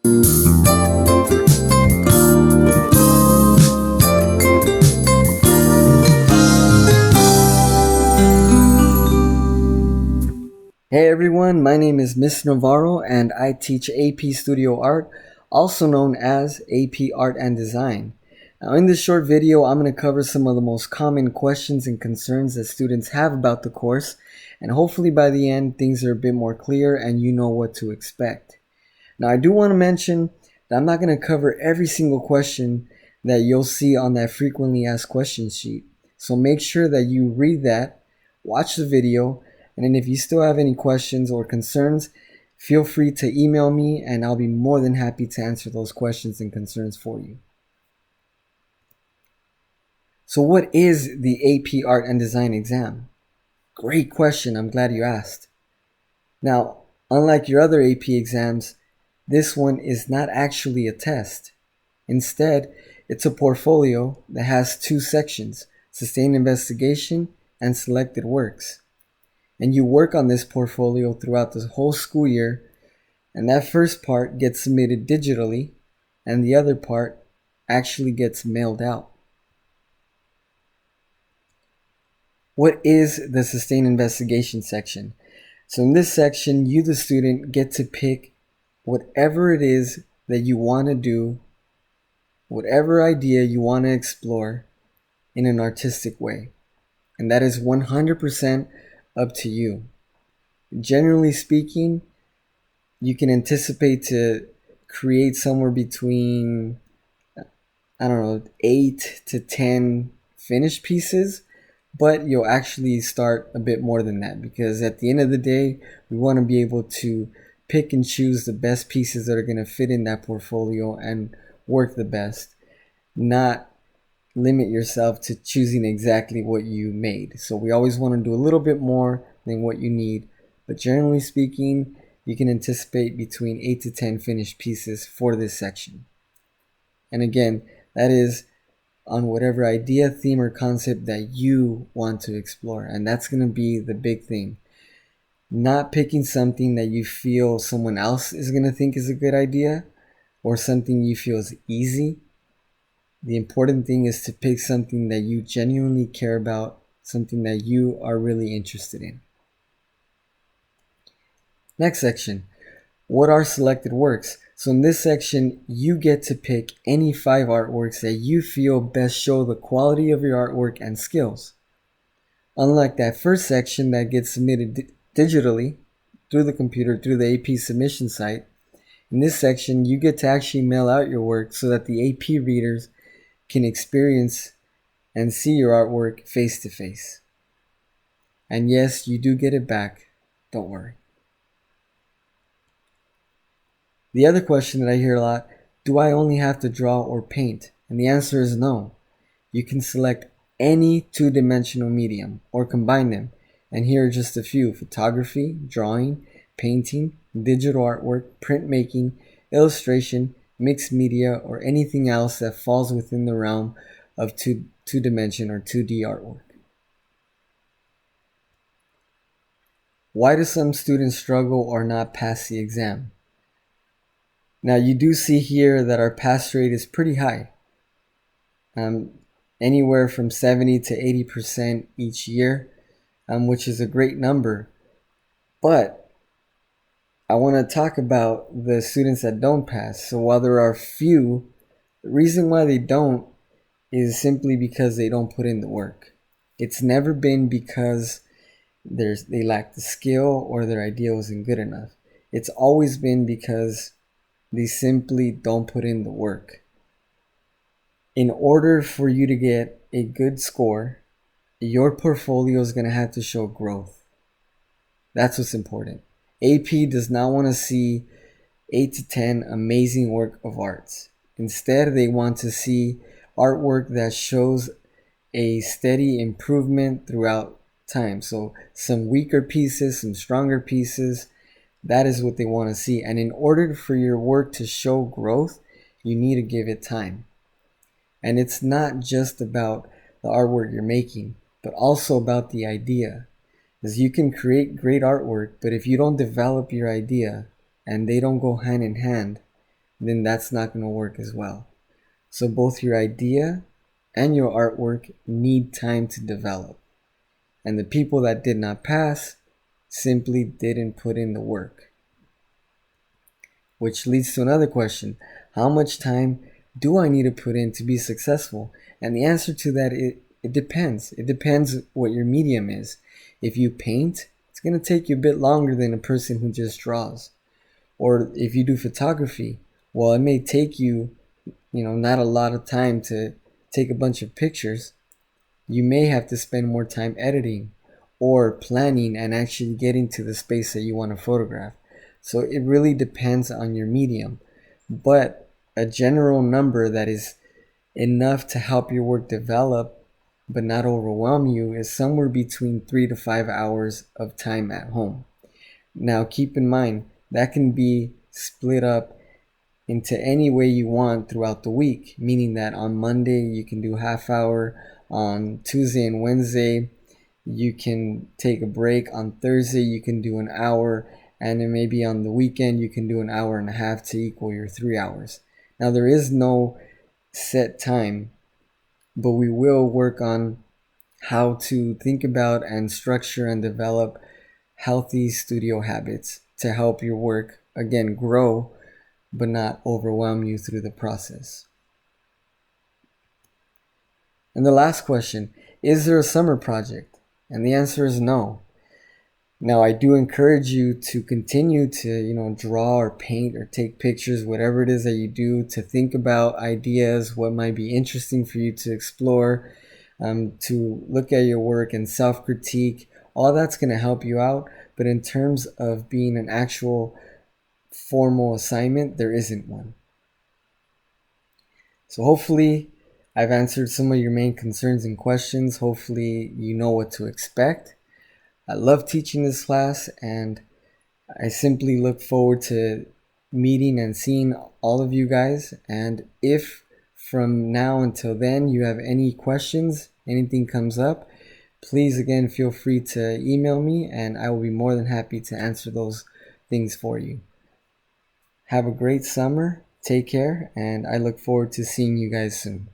Hey everyone, my name is Miss Navarro and I teach AP Studio Art, also known as AP Art and Design. Now in this short video, I'm going to cover some of the most common questions and concerns that students have about the course, and hopefully by the end things are a bit more clear and you know what to expect. Now I do want to mention that I'm not going to cover every single question that you'll see on that frequently asked questions sheet. So make sure that you read that, watch the video, and then if you still have any questions or concerns, feel free to email me and I'll be more than happy to answer those questions and concerns for you. So what is the AP Art and Design exam? Great question, I'm glad you asked. Now, unlike your other AP exams, this one is not actually a test. Instead, it's a portfolio that has two sections, sustained investigation and selected works. And you work on this portfolio throughout the whole school year, and that first part gets submitted digitally, and the other part actually gets mailed out. What is the sustained investigation section? So in this section, you, the student, get to pick whatever it is that you want to do, whatever idea you want to explore in an artistic way. And that is 100% up to you. Generally speaking, you can anticipate to create somewhere between, 8 to 10 finished pieces, but you'll actually start a bit more than that, because at the end of the day, we want to be able to pick and choose the best pieces that are going to fit in that portfolio and work the best, not limit yourself to choosing exactly what you made. So we always want to do a little bit more than what you need, but generally speaking, you can anticipate between 8 to 10 finished pieces for this section. And again, that is on whatever idea, theme, or concept that you want to explore. And that's going to be the big thing. Not picking something that you feel someone else is going to think is a good idea, or something you feel is easy. The important thing is to pick something that you genuinely care about, something that you are really interested in. Next section, what are selected works? So in this section, you get to pick any 5 artworks that you feel best show the quality of your artwork and skills. Unlike that first section that gets submitted digitally through the computer, through the AP submission site, in this section, you get to actually mail out your work so that the AP readers can experience and see your artwork face to face. And yes, you do get it back, don't worry. The other question that I hear a lot, do I only have to draw or paint? And the answer is no. You can select any two-dimensional medium or combine them. And here are just a few: photography, drawing, painting, digital artwork, printmaking, illustration, mixed media, or anything else that falls within the realm of two-dimension or 2D artwork. Why do some students struggle or not pass the exam? Now you do see here that our pass rate is pretty high, anywhere from 70 to 80% each year, which is a great number. But I want to talk about the students that don't pass. So while there are few, the reason why they don't is simply because they don't put in the work. It's never been because they lack the skill or their idea wasn't good enough. It's always been because they simply don't put in the work. In order for you to get a good score, your portfolio is going to have to show growth. That's what's important. AP does not want to see 8 to 10 amazing work of arts. Instead, they want to see artwork that shows a steady improvement throughout time. So some weaker pieces, some stronger pieces, that is what they want to see. And in order for your work to show growth, you need to give it time. And it's not just about the artwork you're making, but also about the idea. Because you can create great artwork, but if you don't develop your idea and they don't go hand in hand, then that's not going to work as well. So both your idea and your artwork need time to develop. And the people that did not pass simply didn't put in the work. Which leads to another question. How much time do I need to put in to be successful? And the answer to that, it depends. It depends what your medium is. If you paint, it's going to take you a bit longer than a person who just draws. Or if you do photography, well, it may take you, not a lot of time to take a bunch of pictures. You may have to spend more time editing or planning and actually getting to the space that you want to photograph. So it really depends on your medium. But a general number that is enough to help your work develop but not overwhelm you is somewhere between 3 to 5 hours of time at home. Now keep in mind that can be split up into any way you want throughout the week, meaning that on Monday you can do half hour, on Tuesday and Wednesday you can take a break, on Thursday you can do an hour, and then maybe on the weekend you can do an hour and a half to equal your 3 hours. Now there is no set time, but we will work on how to think about and structure and develop healthy studio habits to help your work, again, grow, but not overwhelm you through the process. And the last question, is there a summer project? And the answer is no. Now, I do encourage you to continue to, draw or paint or take pictures, whatever it is that you do, to think about ideas, what might be interesting for you to explore, to look at your work and self-critique. All that's going to help you out. But in terms of being an actual formal assignment, there isn't one. So hopefully I've answered some of your main concerns and questions. Hopefully you know what to expect. I love teaching this class, and I simply look forward to meeting and seeing all of you guys. And if from now until then you have any questions, anything comes up, please again feel free to email me, and I will be more than happy to answer those things for you. Have a great summer, take care, and I look forward to seeing you guys soon.